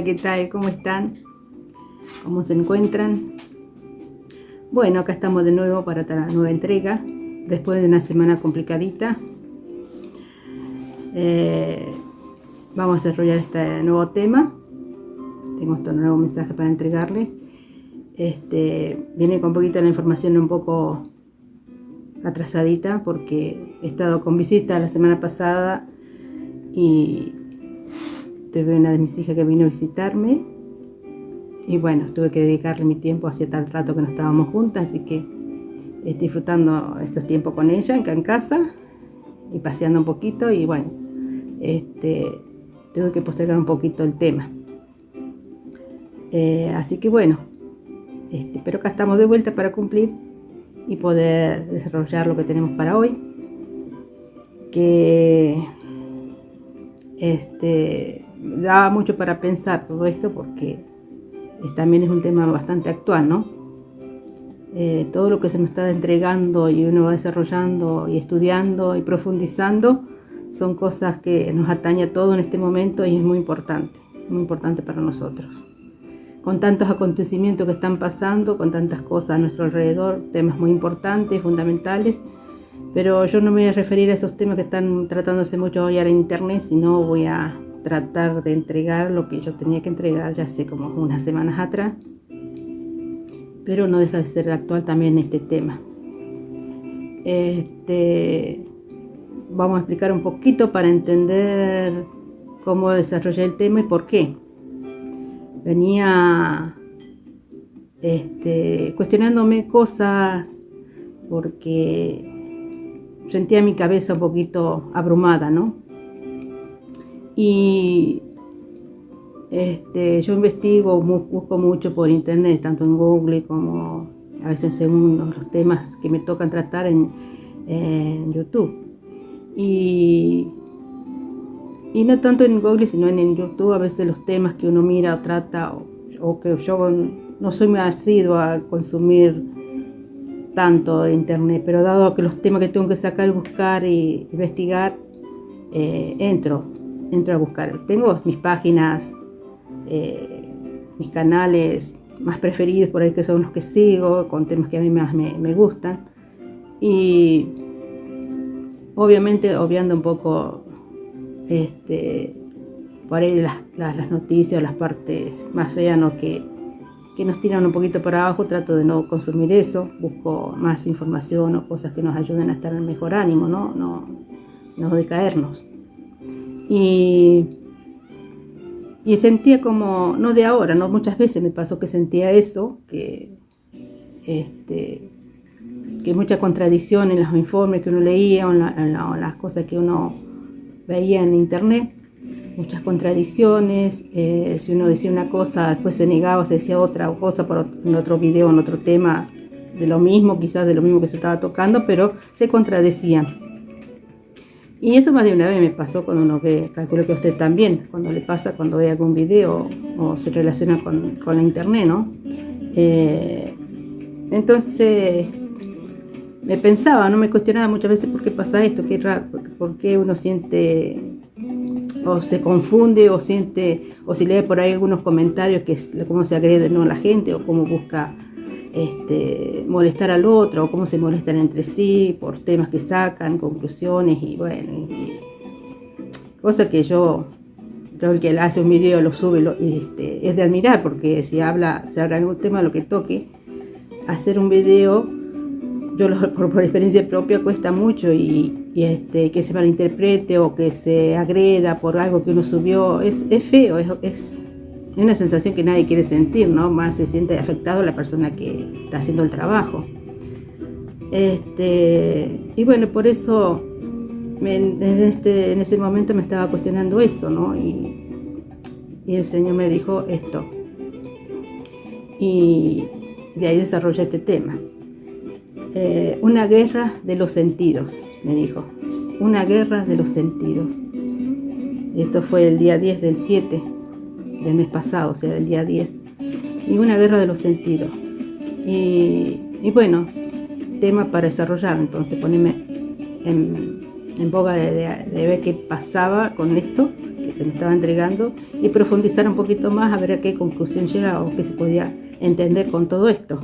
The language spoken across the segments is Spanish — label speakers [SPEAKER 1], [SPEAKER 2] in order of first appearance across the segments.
[SPEAKER 1] Hola, ¿qué tal? ¿Cómo están? ¿Cómo se encuentran? Bueno, acá estamos de nuevo para otra nueva entrega, después de una semana complicadita. Vamos a desarrollar este nuevo tema. Tengo este nuevo mensaje para entregarles. Viene con un poquito la información un poco atrasadita porque he estado con visita la semana pasada y tuve una de mis hijas que vino a visitarme y bueno, tuve que dedicarle mi tiempo, hacía tal rato que no estábamos juntas, así que estoy disfrutando estos tiempos con ella en casa y paseando un poquito y bueno, tuve que postergar un poquito el tema. Así que bueno, pero acá estamos de vuelta para cumplir y poder desarrollar lo que tenemos para hoy, que da mucho para pensar todo esto porque también es un tema bastante actual, ¿no? Todo lo que se nos está entregando y uno va desarrollando y estudiando y profundizando son cosas que nos atañe a todo en este momento y es muy importante para nosotros. Con tantos acontecimientos que están pasando, con tantas cosas a nuestro alrededor, temas muy importantes, fundamentales, pero yo no me voy a referir a esos temas que están tratándose mucho hoy en internet, sino voy a tratar de entregar lo que yo tenía que entregar ya hace como unas semanas atrás, pero no deja de ser actual también este tema. Vamos a explicar un poquito para entender cómo desarrollé el tema y por qué. Venía cuestionándome cosas porque sentía mi cabeza un poquito abrumada, ¿no? Y yo investigo, busco mucho por internet, tanto en Google como a veces según los temas que me tocan tratar en YouTube. Y no tanto en Google, sino en YouTube, a veces los temas que uno mira o trata, o que yo no soy muy asidua a consumir tanto de internet, pero dado que los temas que tengo que sacar, buscar e investigar, entro a buscar. Tengo mis páginas, mis canales más preferidos por ahí, que son los que sigo, con temas que a mí más me gustan. Y obviamente obviando un poco por ahí las noticias o las partes más feas, ¿no? que nos tiran un poquito para abajo, trato de no consumir eso, busco más información o cosas que nos ayuden a estar en mejor ánimo, no decaernos. Y sentía como, no de ahora, no muchas veces me pasó que sentía eso, que mucha contradicción en los informes que uno leía o en las cosas que uno veía en internet, muchas contradicciones. Si uno decía una cosa, después se negaba, se decía otra cosa en otro video, en otro tema, de lo mismo, quizás de lo mismo que se estaba tocando, pero se contradecían. Y eso más de una vez me pasó cuando uno ve, calculo que a usted también, cuando le pasa, cuando ve algún video o se relaciona con la internet, ¿no? Entonces me pensaba, no me cuestionaba muchas veces por qué pasa esto, qué raro, por qué uno siente o se confunde o siente, o si lee por ahí algunos comentarios que cómo se agrede, ¿no?, la gente, o cómo busca molestar al otro, o cómo se molestan entre sí por temas que sacan, conclusiones y bueno, cosa que yo creo que él hace un video, lo sube, es de admirar, porque si habla algún tema, lo que toque, hacer un video, yo por experiencia propia cuesta mucho y que se malinterprete o que se agreda por algo que uno subió, es feo, es una sensación que nadie quiere sentir, ¿no? Más se siente afectado la persona que está haciendo el trabajo. Y bueno, por eso en ese momento me estaba cuestionando eso, ¿no? Y el Señor me dijo esto. Y de ahí desarrollé este tema. Una guerra de los sentidos, me dijo. Una guerra de los sentidos. Esto fue el día 10 del 7 del mes pasado, o sea, del día 10. Y una guerra de los sentidos. Y bueno, tema para desarrollar, entonces ponerme en boga de ver qué pasaba con esto, que se nos estaba entregando y profundizar un poquito más a ver a qué conclusión llegaba o qué se podía entender con todo esto.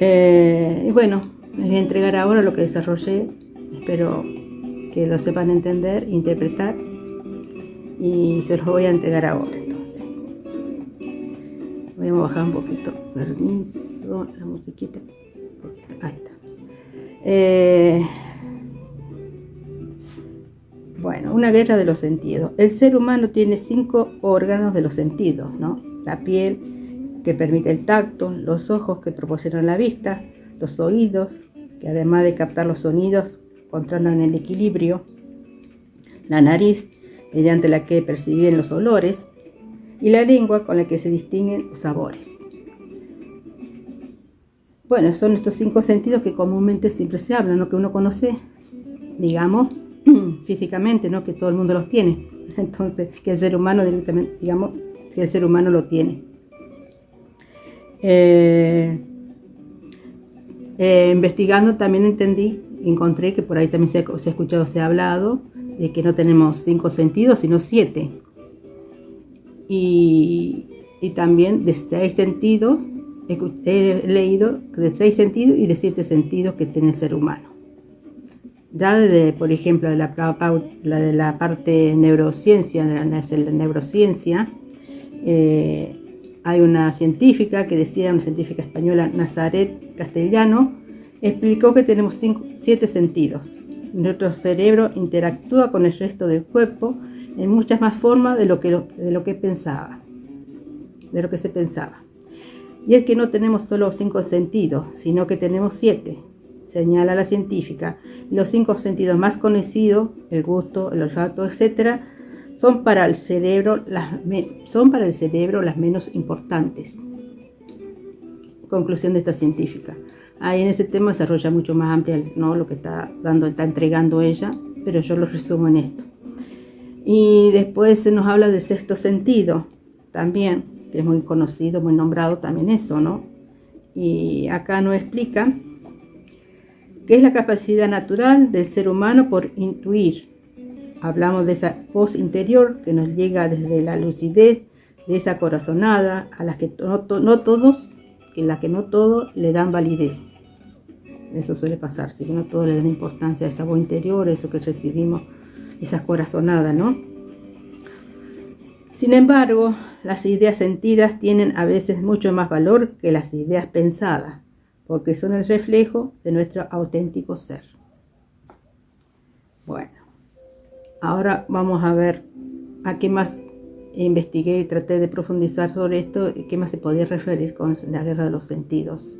[SPEAKER 1] Y bueno, les voy a entregar ahora lo que desarrollé. Espero que lo sepan entender, interpretar, y se los voy a entregar ahora. Entonces voy a bajar un poquito, permiso, la musiquita. Ahí está. Bueno, una guerra de los sentidos. El ser humano tiene 5 órganos de los sentidos, ¿no? La piel, que permite el tacto, los ojos, que proporcionan la vista, los oídos, que además de captar los sonidos, controlan el equilibrio, la nariz, mediante la que perciben los olores, y la lengua, con la que se distinguen los sabores. Bueno, son estos 5 sentidos que comúnmente siempre se hablan, ¿no? Que uno conoce, digamos, físicamente, ¿no? Que todo el mundo los tiene. Entonces, que el ser humano directamente, digamos, que el ser humano lo tiene. Investigando también encontré que por ahí también se ha escuchado, se ha hablado de que no tenemos 5 sentidos, sino 7. Y también de 6 sentidos, he leído de 6 sentidos y de 7 sentidos que tiene el ser humano. Ya desde, por ejemplo, de la parte neurociencia, de la neurociencia, hay una científica que decía, una científica española, Nazaret Castellano, explicó que tenemos 7 sentidos. Nuestro cerebro interactúa con el resto del cuerpo en muchas más formas de lo que se pensaba. Y es que no tenemos solo 5 sentidos, sino que tenemos 7, señala la científica. Los 5 sentidos más conocidos, el gusto, el olfato, etc., son para el cerebro las menos importantes. Conclusión de esta científica. Ahí en ese tema desarrolla mucho más amplia, ¿no?, lo que está entregando ella, pero yo lo resumo en esto. Y después se nos habla del 6º sentido, también, que es muy conocido, muy nombrado también eso, ¿no? Y acá nos explica que es la capacidad natural del ser humano por intuir. Hablamos de esa voz interior que nos llega desde la lucidez, de esa corazonada a la que no todos le dan validez. Eso suele pasar, si no todos le dan importancia a esa voz interior, eso que recibimos, esas corazonadas, ¿no? Sin embargo, las ideas sentidas tienen a veces mucho más valor que las ideas pensadas, porque son el reflejo de nuestro auténtico ser. Bueno, ahora vamos a ver a qué más investigué y traté de profundizar sobre esto y qué más se podía referir con la guerra de los sentidos.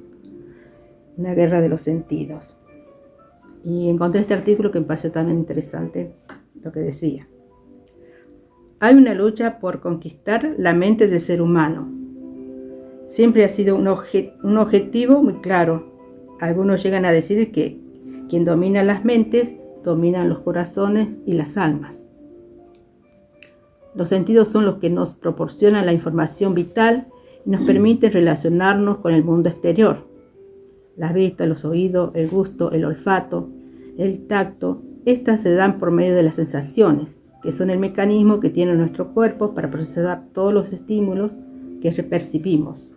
[SPEAKER 1] Una guerra de los sentidos. Y encontré este artículo que me pareció también interesante, lo que decía. Hay una lucha por conquistar la mente del ser humano. Siempre ha sido un objetivo muy claro. Algunos llegan a decir que quien domina las mentes, dominan los corazones y las almas. Los sentidos son los que nos proporcionan la información vital y nos permiten relacionarnos con el mundo exterior. La vista, los oídos, el gusto, el olfato, el tacto, estas se dan por medio de las sensaciones, que son el mecanismo que tiene nuestro cuerpo para procesar todos los estímulos que percibimos.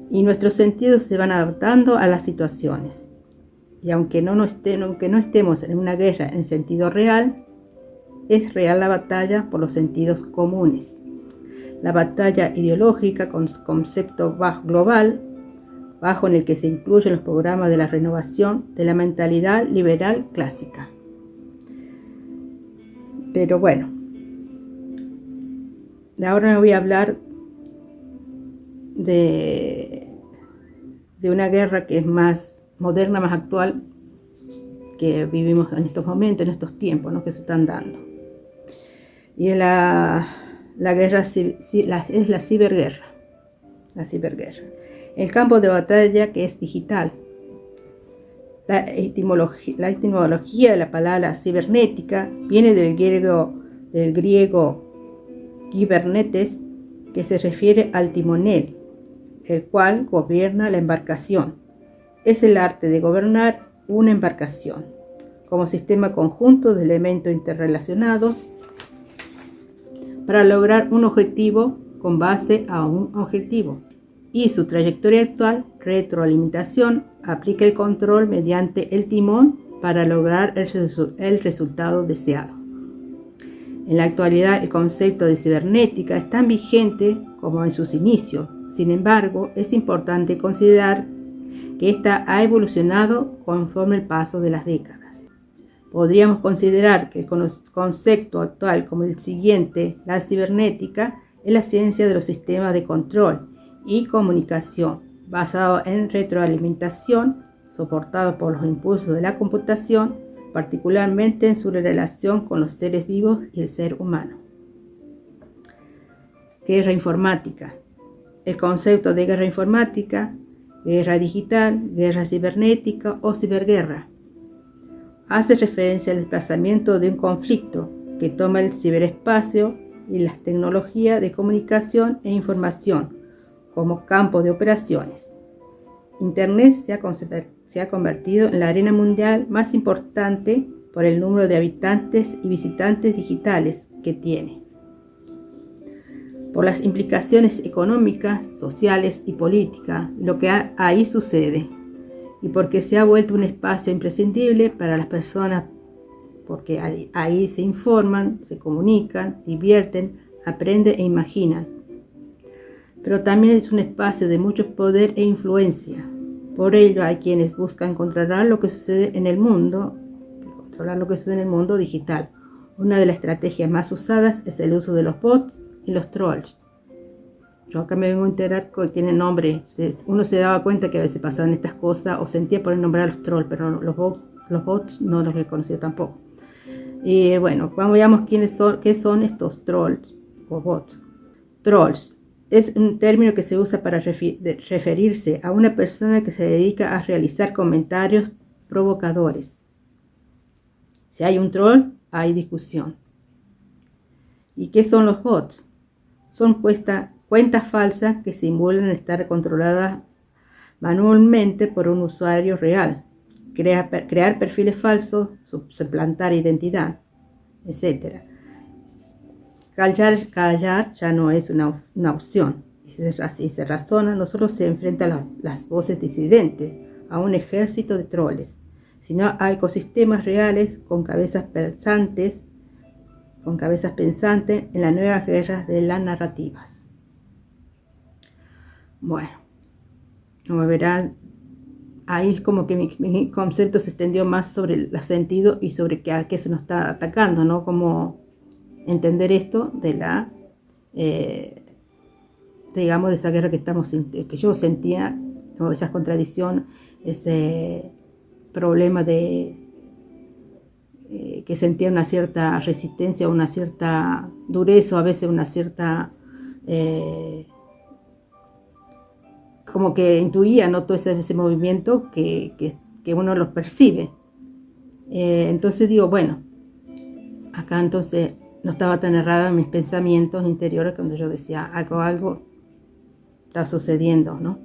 [SPEAKER 1] Y nuestros sentidos se van adaptando a las situaciones. Y aunque no estemos en una guerra en sentido real, es real la batalla por los sentidos comunes. La batalla ideológica con concepto global, bajo en el que se incluyen los programas de la renovación de la mentalidad liberal clásica. Pero bueno, ahora me voy a hablar de una guerra que es más moderna, más actual, que vivimos en estos momentos, en estos tiempos, ¿no?, que se están dando. Y es la guerra, es la ciberguerra. El campo de batalla que es digital. La etimología de la palabra cibernética viene del griego kibernetes, que se refiere al timonel, el cual gobierna la embarcación. Es el arte de gobernar una embarcación. como sistema conjunto de elementos interrelacionados para lograr un objetivo con base a un objetivo. Y su trayectoria actual, retroalimentación, aplica el control mediante el timón para lograr el resultado deseado. En la actualidad, el concepto de cibernética es tan vigente como en sus inicios. Sin embargo, es importante considerar que ésta ha evolucionado conforme el paso de las décadas. Podríamos considerar que el concepto actual como el siguiente: la cibernética es la ciencia de los sistemas de control y comunicación, basado en retroalimentación, soportado por los impulsos de la computación, particularmente en su relación con los seres vivos y el ser humano. Guerra informática. El concepto de guerra informática, guerra digital, guerra cibernética o ciberguerra hace referencia al desplazamiento de un conflicto que toma el ciberespacio y las tecnologías de comunicación e información como campo de operaciones. Internet se ha convertido en la arena mundial más importante por el número de habitantes y visitantes digitales que tiene, por las implicaciones económicas, sociales y políticas, lo que ahí sucede, y porque se ha vuelto un espacio imprescindible para las personas, porque ahí se informan, se comunican, divierten, aprenden e imaginan. Pero también es un espacio de mucho poder e influencia. Por ello hay quienes buscan controlar lo que sucede en el mundo digital. Una de las estrategias más usadas es el uso de los bots y los trolls. Yo acá me vengo a enterar que tienen nombre. Uno se daba cuenta que a veces pasaban estas cosas o sentía por nombrar a los trolls, pero los bots no los he conocido tampoco. Y bueno, veamos qué son estos trolls o bots. Trolls es un término que se usa para referirse a una persona que se dedica a realizar comentarios provocadores. Si hay un troll, hay discusión. ¿Y qué son los bots? Son cuentas falsas que simulan estar controladas manualmente por un usuario real. Crear perfiles falsos, suplantar identidad, etc. Callar ya no es una opción. Si se razona, no solo se enfrentan las voces disidentes a un ejército de troles, sino a ecosistemas reales con cabezas pensantes en las nuevas guerras de las narrativas. Bueno, como verán, ahí es como que mi concepto se extendió más sobre el sentido y sobre a qué se nos está atacando, ¿no? Como entender esto de la, digamos, de esa guerra que yo sentía, o esa contradicción, ese problema de que sentía una cierta resistencia, una cierta dureza, o a veces una cierta como que intuía, ¿no? Todo ese movimiento que uno los percibe. Entonces digo, bueno, acá entonces no estaba tan errada en mis pensamientos interiores cuando yo decía algo está sucediendo, ¿no?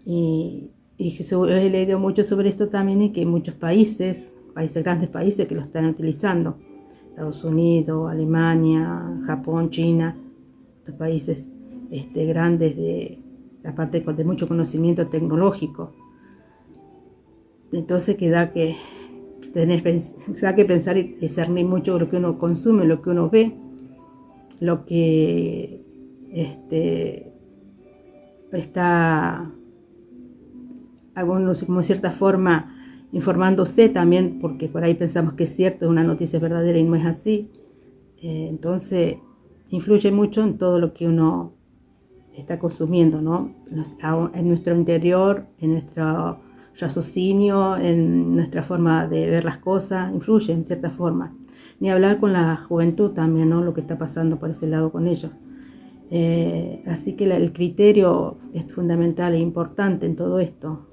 [SPEAKER 1] Y he leído mucho sobre esto también, y que muchos grandes países que lo están utilizando. Estados Unidos, Alemania, Japón, China, estos países grandes de la parte de mucho conocimiento tecnológico. Entonces da que pensar y discernir mucho lo que uno consume, lo que uno ve, lo que está como cierta forma informándose también, porque por ahí pensamos que es cierto, una noticia verdadera y no es así. Entonces influye mucho en todo lo que uno está consumiendo, ¿no? En nuestro interior, en nuestro raciocinio, en nuestra forma de ver las cosas, influye en cierta forma. Ni hablar con la juventud también, ¿no? Lo que está pasando por ese lado con ellos. Así que el criterio es fundamental e importante en todo esto,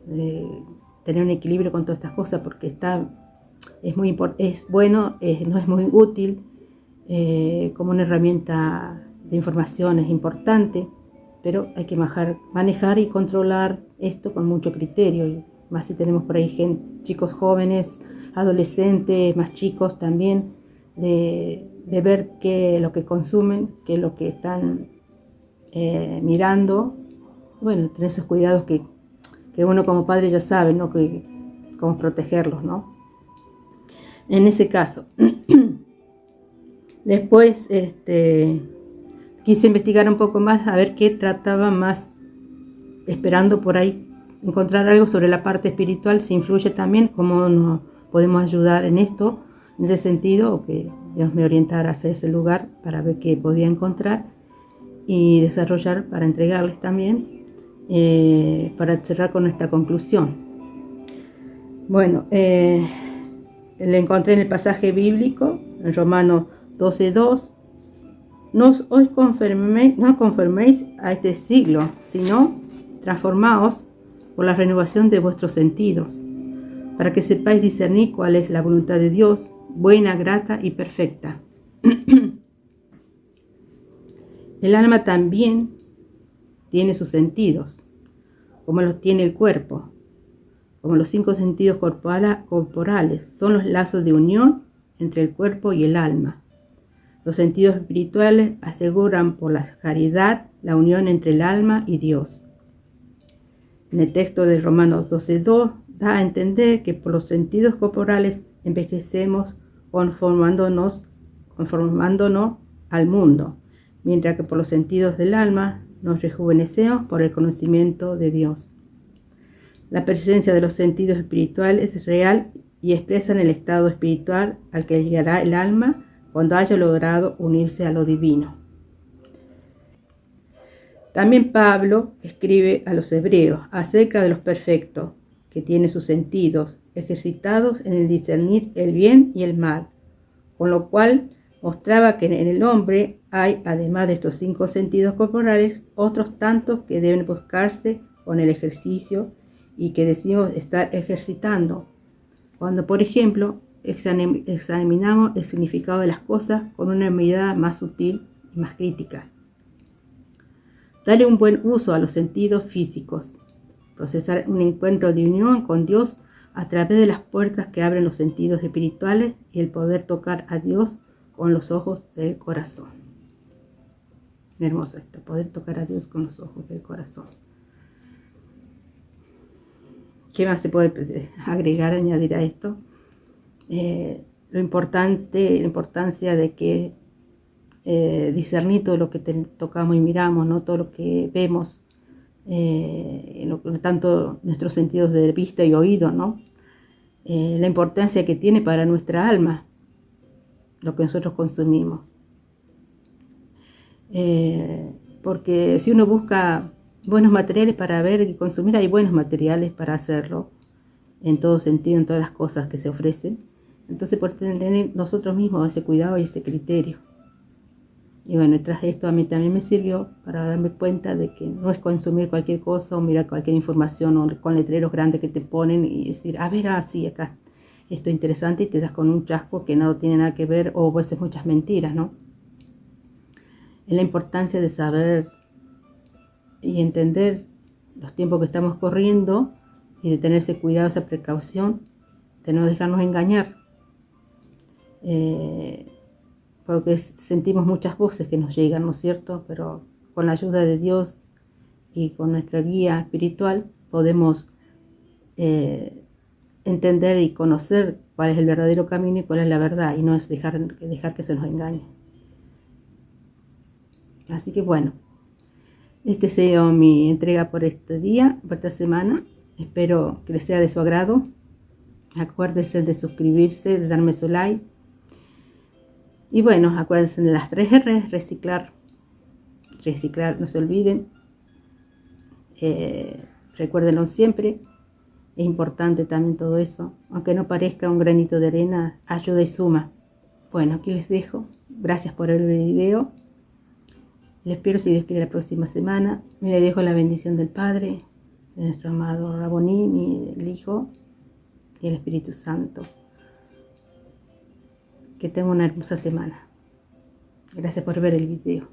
[SPEAKER 1] tener un equilibrio con todas estas cosas, porque es bueno, no es muy útil, como una herramienta de información es importante, pero hay que manejar y controlar esto con mucho criterio, y más si tenemos por ahí chicos jóvenes adolescentes, más chicos también, de ver lo que consumen, qué es lo que están mirando. Bueno, tener esos cuidados que uno como padre ya sabe, ¿no? Cómo protegerlos, ¿no? En ese caso. Después quise investigar un poco más a ver qué trataba más, esperando por ahí encontrar algo sobre la parte espiritual, si influye también, cómo nos podemos ayudar en esto, en ese sentido, o que Dios me orientara hacia ese lugar para ver qué podía encontrar y desarrollar para entregarles también, para cerrar con esta conclusión. Bueno, le encontré en el pasaje bíblico, en Romanos 12:2, no os conforméis a este siglo, sino transformaos por la renovación de vuestros sentidos, para que sepáis discernir cuál es la voluntad de Dios, buena, grata y perfecta. El alma también tiene sus sentidos, como los tiene el cuerpo, como los 5 sentidos corporales, son los lazos de unión entre el cuerpo y el alma. Los sentidos espirituales aseguran por la caridad la unión entre el alma y Dios. En el texto de Romanos 12:2 da a entender que por los sentidos corporales envejecemos conformándonos al mundo, mientras que por los sentidos del alma nos rejuvenecemos por el conocimiento de Dios. La presencia de los sentidos espirituales es real y expresan el estado espiritual al que llegará el alma cuando haya logrado unirse a lo divino. También Pablo escribe a los hebreos acerca de los perfectos, que tienen sus sentidos ejercitados en el discernir el bien y el mal, con lo cual mostraba que en el hombre hay, además de estos 5 sentidos corporales, otros tantos que deben buscarse con el ejercicio y que decimos estar ejercitando, cuando, por ejemplo, examinamos el significado de las cosas con una mirada más sutil y más crítica. Darle un buen uso a los sentidos físicos, procesar un encuentro de unión con Dios a través de las puertas que abren los sentidos espirituales y el poder tocar a Dios con los ojos del corazón. Hermoso esto, poder tocar a Dios con los ojos del corazón. ¿Qué más se puede agregar, añadir a esto? La importancia de que discernir todo lo que tocamos y miramos, ¿no? Todo lo que vemos, tanto nuestros sentidos de vista y oído, ¿no? La importancia que tiene para nuestra alma lo que nosotros consumimos. Porque si uno busca buenos materiales para ver y consumir, hay buenos materiales para hacerlo, en todo sentido, en todas las cosas que se ofrecen. Entonces, por tener nosotros mismos ese cuidado y ese criterio. Y bueno, tras esto a mí también me sirvió para darme cuenta de que no es consumir cualquier cosa o mirar cualquier información o con letreros grandes que te ponen y decir, a ver, sí, acá esto es interesante, y te das con un chasco que no tiene nada que ver, o a veces muchas mentiras, ¿no? Es la importancia de saber y entender los tiempos que estamos corriendo y de tener ese cuidado, esa precaución, de no dejarnos engañar. Porque sentimos muchas voces que nos llegan, ¿no es cierto? Pero con la ayuda de Dios y con nuestra guía espiritual podemos entender y conocer cuál es el verdadero camino y cuál es la verdad, y no es dejar que se nos engañe. Así que bueno, este ha sido mi entrega por este día, por esta semana. Espero que les sea de su agrado. Acuérdense de suscribirse, de darme su like. Y bueno, acuérdense de las 3 R, reciclar, no se olviden. Recuérdenlo siempre. Es importante también todo eso. Aunque no parezca un granito de arena, ayuda y suma. Bueno, aquí les dejo. Gracias por ver el video. Les espero, si Dios quiere, la próxima semana. Me le dejo la bendición del Padre, de nuestro amado Rabonín, y el Hijo y el Espíritu Santo. Que tengan una hermosa semana. Gracias por ver el video.